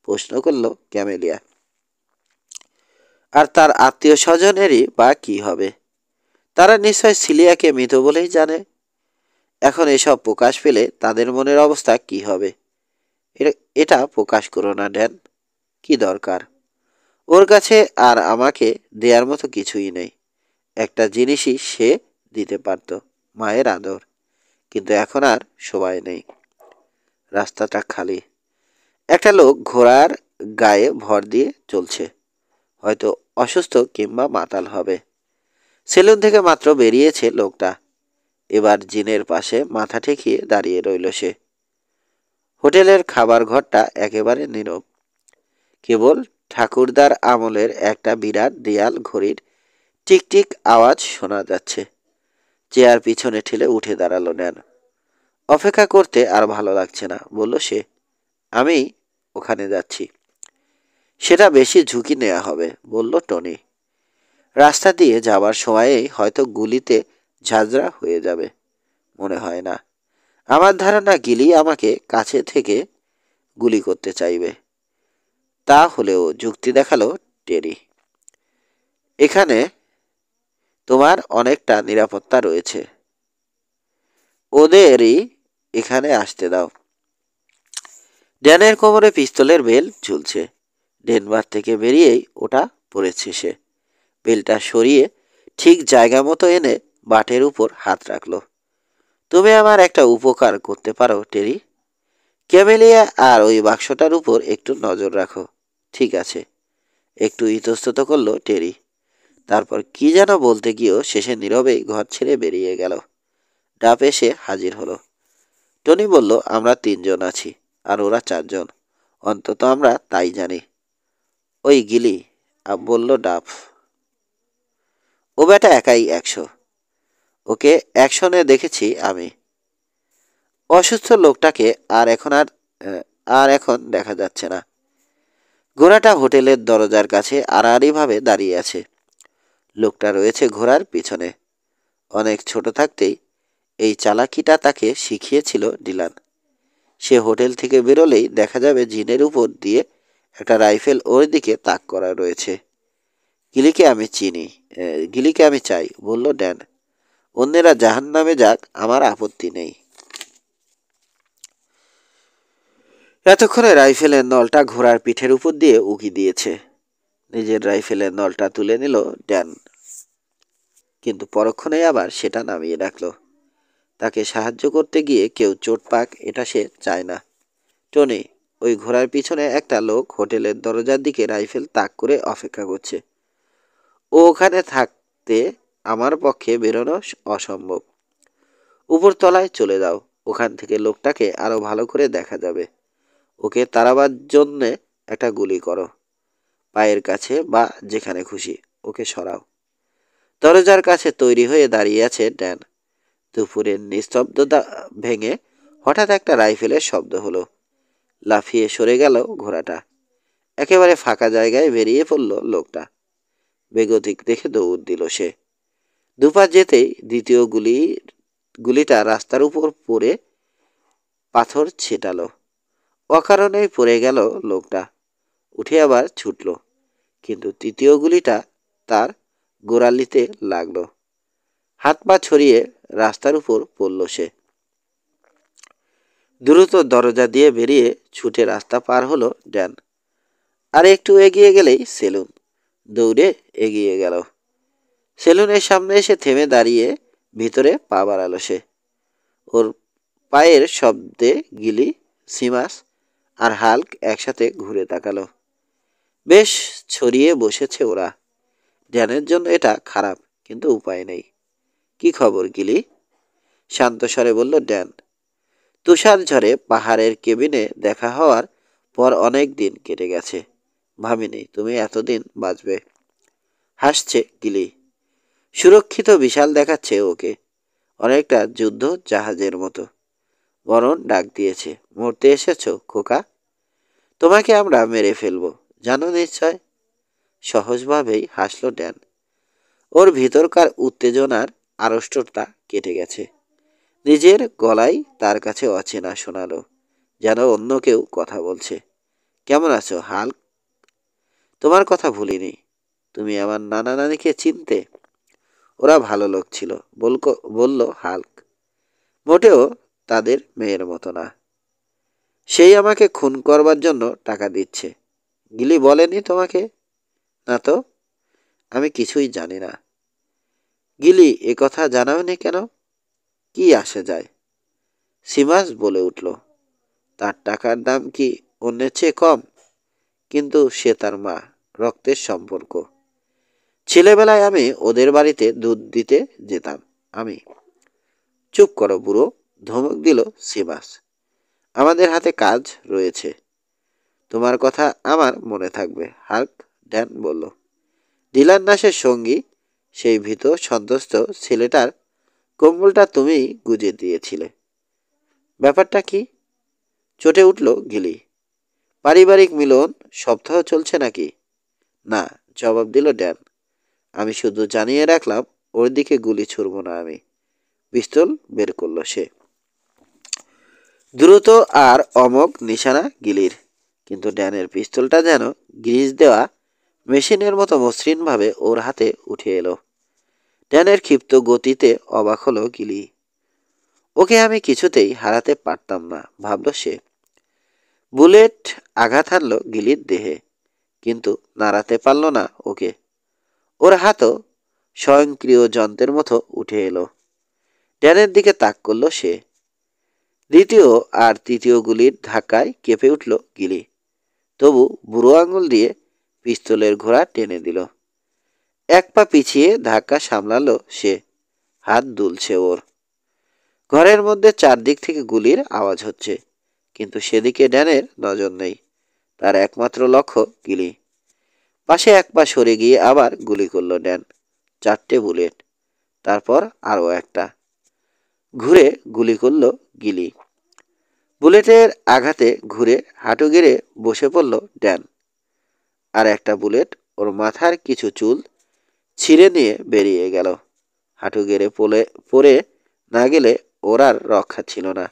প্রশ্ন করল ক্যামেলিয়া। আর তার আত্মীয় স্বজনেরই বা কি হবে? তারা নিশ্চয় সিলিয়াকে মৃত বলেই জানে। এখন এসব প্রকাশ পেলে তাদের মনের অবস্থা কি হবে? এটা প্রকাশ করো না ড্যান। কি দরকার? ওর কাছে আর আমাকে দেয়ার মতো কিছুই নেই। একটা জিনিসই সে দিতে পারত, মায়ের আদর। কিন্তু এখন আর সময় নেই। রাস্তাটা খালি। একটা লোক ঘোড়ার গায়ে ভর দিয়ে চলছে। হয়তো অসুস্থ কিংবা মাতাল হবে। সেলুন থেকে মাত্র বেরিয়েছে লোকটা। এবার জিনের পাশে মাথা ঠেকিয়ে দাঁড়িয়ে রইল সে। হোটেলের খাবার ঘরটা একেবারে নীরব। কেবল ঠাকুরদার আমলের একটা বিরাট দেয়াল ঘড়ির টিকটিক আওয়াজ শোনা যাচ্ছে। চেয়ার পিছনে ঠেলে উঠে দাঁড়ালো ড্যান। অপেক্ষা করতে আর ভালো লাগছে না, বলল সে। আমি ওখানে যাচ্ছি। সেটা বেশি ঝুঁকি নেওয়া হবে, বলল টনি। রাস্তা দিয়ে যাবার সময়েই হয়তো গুলিতে ঝাঁঝরা হয়ে যাবে। মনে হয় না। আমার ধারণা গিলি আমাকে কাছে থেকে গুলি করতে চাইবে। তা হলেও যুক্তি দেখালো টেরি। এখানে তোমার অনেকটা নিরাপত্তা রয়েছে। ওদেরই এখানে আসতে দাও। ড্যানের কোমরে পিস্তলের বেল ঝুলছে। ডেনমার্ক থেকে বেরিয়েই ওটা পড়েছে সে। বেলটা সরিয়ে ঠিক জায়গা মতো এনে বাটের উপর হাত রাখল। তুমি আমার একটা উপকার করতে পারো টেরি? ক্যামেলিয়া আর ওই বাক্সটার উপর একটু নজর রাখো। ঠিক আছে, একটু ইতস্তত করল টেরি। তারপর কি যেন বলতে গিয়েও শেষে নীরবেই ঘর ছেড়ে বেরিয়ে গেল। ডাব এসে হাজির হলো। টনি বলল, আমরা 3 জন আছি, আর ওরা 4 জন। অন্তত আমরা তাই জানি। ওই গিলি, বলল ডাব। ও বেটা একাই 100। ওকে অ্যাকশনে দেখেছি আমি। অসুস্থ লোকটাকে আর এখন দেখা যাচ্ছে না। ঘোড়াটা হোটেলের দরজার কাছে আড়াআড়িভাবে দাঁড়িয়ে আছে। লোকটা রয়েছে ঘোড়ার পিছনে। অনেক ছোট থাকতেই এই চালাকিটা তাকে শিখিয়েছিল ডিলান। সে হোটেল থেকে বেরোলেই দেখা যাবে জিনের উপর দিয়ে একটা রাইফেল ওর দিকে তাক করা রয়েছে। গিলিকে আমি চিনি, গিলিকে আমি চাই, বলল ড্যান। অন্যেরা জাহান্নামে যাক, আমার আপত্তি নেই। এতক্ষণে রাইফেলের নলটা ঘোড়ার পিঠের উপর দিয়ে উকি দিয়েছে। নিজের রাইফেলের নলটা তুলে নিল ড্যান, কিন্তু পরক্ষণেই আবার সেটা নামিয়ে রাখল। তাকে সাহায্য করতে গিয়ে কেউ চোট পাক, এটা সে চায় না। টনি, ওই ঘোড়ার পিছনে একটা লোক হোটেলের দরজার দিকে রাইফেল তাক করে অপেক্ষা করছে। ও ওখানে থাকতে আমার পক্ষে বেরোনো অসম্ভব। উপর তলায় চলে যাও, ওখান থেকে লোকটাকে আরো ভালো করে দেখা যাবে। ওকে তাড়াবার জন্যে একটা গুলি করো। পায়ের কাছে বা যেখানে খুশি ওকে সরাও। দরজার কাছে তৈরি হয়ে দাঁড়িয়ে আছে ড্যান। দুপুরের নিস্তব্ধতা ভেঙে হঠাৎ একটা রাইফেলের শব্দ হলো। লাফিয়ে সরে গেল ঘোড়াটা। একেবারে ফাঁকা জায়গায় বেরিয়ে পড়ল লোকটা। বেগতিক দেখে দৌড় দিল সে। দুপা যেতেই দ্বিতীয় গুলিটা রাস্তার উপর পড়ে পাথর ছেটালো। অকারণেই পড়ে গেল লোকটা। উঠে আবার ছুটল, কিন্তু তৃতীয় গুলিটা তার গোড়ালিতে লাগলো। হাত পা ছড়িয়ে রাস্তার উপর পড়ল সে। দ্রুত দরজা দিয়ে বেরিয়ে ছুটে রাস্তা পার হলো ড্যান। আর একটু এগিয়ে গেলেই সেলুন। দৌড়ে এগিয়ে গেল। সেলুনের সামনে এসে থেমে দাঁড়িয়ে ভিতরে পা বাড়ালো সে। ওর পায়ের শব্দে গিলি, সিমাস আর হাল্ক একসাথে ঘুরে তাকালো। বেশ ছড়িয়ে বসেছে ওরা। ড্যানের জন্য এটা খারাপ, কিন্তু উপায় নেই। কি খবর গিলি? শান্ত স্বরে বলল ড্যান। তুষার ঝড়ে পাহাড়ের কেবিনে দেখা হওয়ার পর অনেক দিন কেটে গেছে। ভাবিনি তুমি এতদিন বাঁচবে। হাসছে গিলি। সুরক্ষিত বিশাল দেখাচ্ছে ওকে, অনেকটা যুদ্ধ জাহাজের মতো। বরণ ডাক দিয়েছে। মরতে এসেছো খোকা? তোমাকে আমরা মেরে ফেলবো, জানো নিশ্চয়। সহজভাবেই হাসল ড্যান। ওর ভিতরকার উত্তেজনার আড়ষ্টতা কেটে গেছে। নিজের গলায় তার কাছে অচেনা শোনালো, যেন অন্য কেউ কথা বলছে। কেমন আছো হাল্ক? তোমার কথা ভুলিনি। তুমি আমার নানা নানিকে চিনতে? ওরা ভালো লোক ছিল, বলল হাল্ক। মোটেও তাদের মেয়ের মতো না। সেই আমাকে খুন করবার জন্য টাকা দিচ্ছে। গিলি বলেনি তোমাকে? না তো, আমি কিছুই জানি না। গিলি এ কথা জানাওনি কেন? কি আসে যায়? সিমাস বলে উঠল। তার টাকার দাম কি অন্যের চেয়ে কম? কিন্তু সে তার মা, রক্তের সম্পর্ক। ছেলেবেলায় আমি ওদের বাড়িতে দুধ দিতে যেতাম। আমি। চুপ করো বুড়ো, ধমক দিল সিমাস। আমাদের হাতে কাজ রয়েছে। তোমার কথা আমার মনে থাকবে হাল্ক, ড্যান বলল। ডিলার নাসের সঙ্গী, সেই ভীত সন্ত্রস্ত ছেলেটার কম্বলটা তুমি গুজে দিয়েছিলে। ব্যাপারটা কি? চটে উঠল গিলি। পারিবারিক মিলন সপ্তাহ চলছে নাকি? না, জবাব দিল ড্যান। আমি শুধু জানিয়ে রাখলাম ওর দিকে গুলি ছুড়ব না আমি। পিস্তল বের করল সে। দ্রুত আর অমোঘ নিশানা গিলির, কিন্তু ড্যানের পিস্তলটা যেন গ্রিজ দেওয়া মেশিনের মতো মসৃণভাবে ওর হাতে উঠে এলো। ড্যানের ক্ষিপ্ত গতিতে অবাক হলো গিলি। ওকে আমি কিছুতেই হারাতে পারতাম না, ভাবল সে। বুলেট আঘাত হানল গিলির দেহে, কিন্তু নাড়াতে পারল না ওকে। ওর হাতও স্বয়ংক্রিয় যন্ত্রের মতো উঠে এলো। ড্যানের দিকে তাক করল সে। দ্বিতীয় আর তৃতীয় গুলির ধাক্কায় কেঁপে উঠল গিলি। তবু বুড়ো আঙুল দিয়ে পিস্তলের ঘোড়া টেনে দিল। এক পা পিছিয়ে ধাক্কা সামলালো সে। হাত দুলছে ওর। ঘরের মধ্যে চারদিক থেকে গুলির আওয়াজ হচ্ছে, কিন্তু সেদিকে ড্যানের নজর নেই। তার একমাত্র লক্ষ্য গিলি। পাশে এক পা সরে গিয়ে আবার গুলি করল ড্যান। 4টে বুলেট, তারপর আরও একটা। ঘুরে গুলি করল গিলি। বুলেটের আঘাতে ঘুরে হাঁটু গেড়ে বসে পড়ল ড্যান। আর একটা বুলেট ওর মাথার কিছু চুল ছিঁড়ে নিয়ে বেরিয়ে গেল। হাঁটু গেড়ে পড়ে না গেলে ওর আর রক্ষা ছিল না।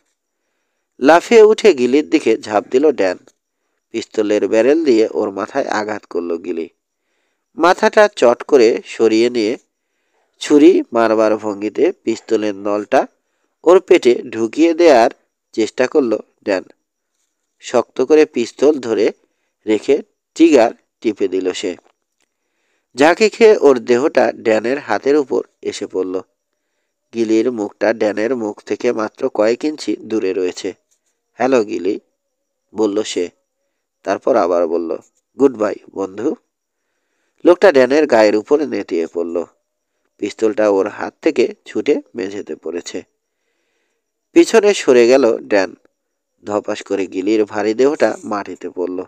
লাফিয়ে উঠে গিলির দিকে ঝাঁপ দিল ড্যান। পিস্তলের ব্যারেল দিয়ে ওর মাথায় আঘাত করল গিলি। মাথাটা চট করে সরিয়ে নিয়ে ছুরি মারবার ভঙ্গিতে পিস্তলের নলটা ওর পেটে ঢুকিয়ে দেওয়ার চেষ্টা করল ড্যান। শক্ত করে পিস্তল ধরে রেখে ট্রিগার টিপে দিল সে। ঝাঁকে খেয়ে ওর দেহটা ড্যানের হাতের উপর এসে পড়ল। গিলির মুখটা ড্যানের মুখ থেকে মাত্র কয়েক ইঞ্চি দূরে রয়েছে। হ্যালো গিলি, বলল সে। তারপর আবার বলল, গুড বাই বন্ধু। লোকটা ড্যানের গায়ের উপরে নেতিয়ে পড়ল। পিস্তলটা ওর হাত থেকে ছুটে মেঝেতে পড়েছে। পিছনে সরে গেল ড্যান। ধপাস করে গিলির ভারী দেহটা মাটিতে পড়ল।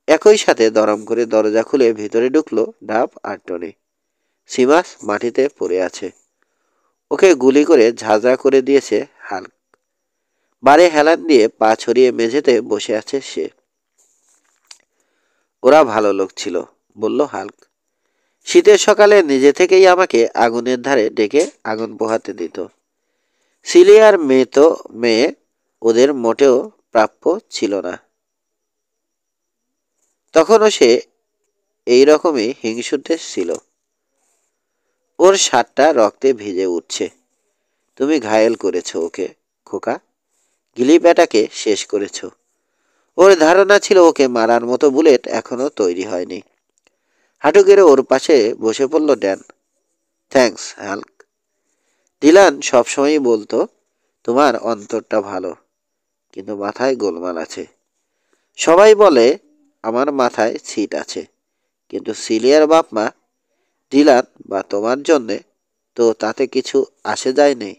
একই সাথে দরম করে দরজা খুলে ভিতরে ঢুকলো ডাব আর টনি। সিমাস মাটিতে পড়ে আছে। ওকে গুলি করে ঝাঁঝরা করে দিয়েছে হাল্ক। বারে হেলান দিয়ে পা ছড়িয়ে মেঝেতে বসে আছে সে। ওরা ভালো লোক ছিল, বলল হাল্ক। শীতের সকালে নিজে থেকেই আমাকে আগুনের ধারে ডেকে আগুন পোহাতে দিত। সিলিয়ার মেয়ে ওদের মোটেও প্রাপ্য ছিল না। তখনও সে এই রকমই হিংসুটে ছিল। ওর শার্টটা রক্তে ভিজে উঠছে। তুমি ঘায়েল করেছ ওকে, খোকা। গিলি ব্যাটাকে শেষ করেছ। ওর ধারণা ছিল ওকে মারার মতো বুলেট এখনো তৈরি হয়নি। হাঁটু গেড়ে ওর পাশে বসে পড়ল ড্যান। Thanks Hulk. ডিলান সবসময়ই বলতো, তোমার অন্তরটা ভালো, কিন্তু মাথায় গোলমাল আছে। সবাই বলে আমার মাথায় ছিট আছে, কিন্তু সিলিয়ার বাপ মা ডিলান বা তোমার জন্যে তো তাতে কিছু আসে যায়নি।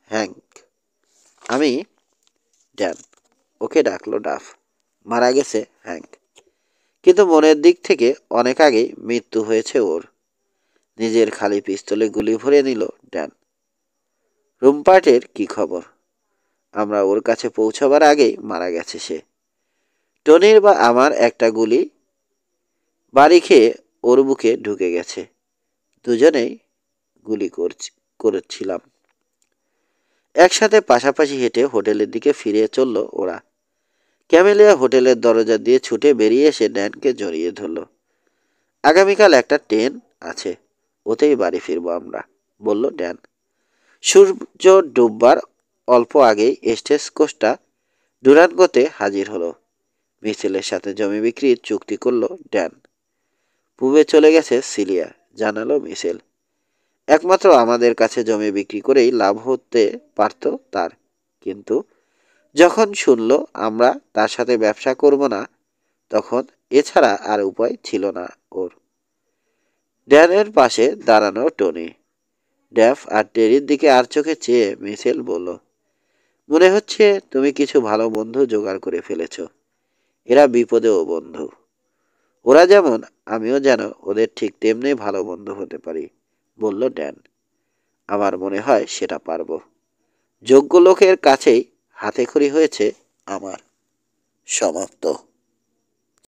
হ্যাঙ্ক। আমি ড্যান। ওকে ডাকলো ডাফ। মারা গেছে হ্যাঙ্ক, কিন্তু মনের দিক থেকে অনেক আগেই মৃত্যু হয়েছে ওর। নিজের খালি পিস্তলে গুলি ভরে নিল ড্যান। রুমপার্টের কি খবর? আমরা ওর কাছে পৌঁছাবার আগেই মারা গেছে সে। টনির বা আমার একটা গুলি বাড়ি খেয়ে ওর বুকে ঢুকে গেছে। দুজনেই গুলি করেছিলাম। একসাথে পাশাপাশি হেঁটে হোটেলের দিকে ফিরে চলল ওরা। ক্যামেলিয়া হোটেলের দরজা দিয়ে ছুটে বেরিয়ে এসে ড্যানকে জড়িয়ে ধরল। আগামীকাল একটা ট্রেন আছে, ওতেই বাড়ি ফিরবো আমরা, বলল ড্যান। সূর্য ডুববার অল্প আগেই স্টেজ কোচটা ডুরানগোতে হাজির হলো। মিশেলের সাথে জমি বিক্রির চুক্তি করল ড্যান। পূবে চলে গেছে সিলিয়া, জানালো মিশেল। একমাত্র আমাদের কাছে জমি বিক্রি করেই লাভ হতে পারত তার, কিন্তু যখন শুনল আমরা তার সাথে ব্যবসা করব না, তখন এছাড়া আর উপায় ছিল না ওর। ড্যানের পাশে দাঁড়ানো টনি। ড্যাফ আর টেরির দিকে আর চোখে চেয়ে মিশেল বলল, মনে হচ্ছে তুমি কিছু ভালো বন্ধু জোগাড় করে ফেলেছ। এরা বিপদেও বন্ধু। ওরা যেমন, আমিও যেন ওদের ঠিক তেমনি ভালো বন্ধু হতে পারি, বলল ড্যান। আমার মনে হয় সেটা পারবো। যোগ্য লোকের কাছেই হাতেখড়ি হয়েছে আমার। সমাপ্ত।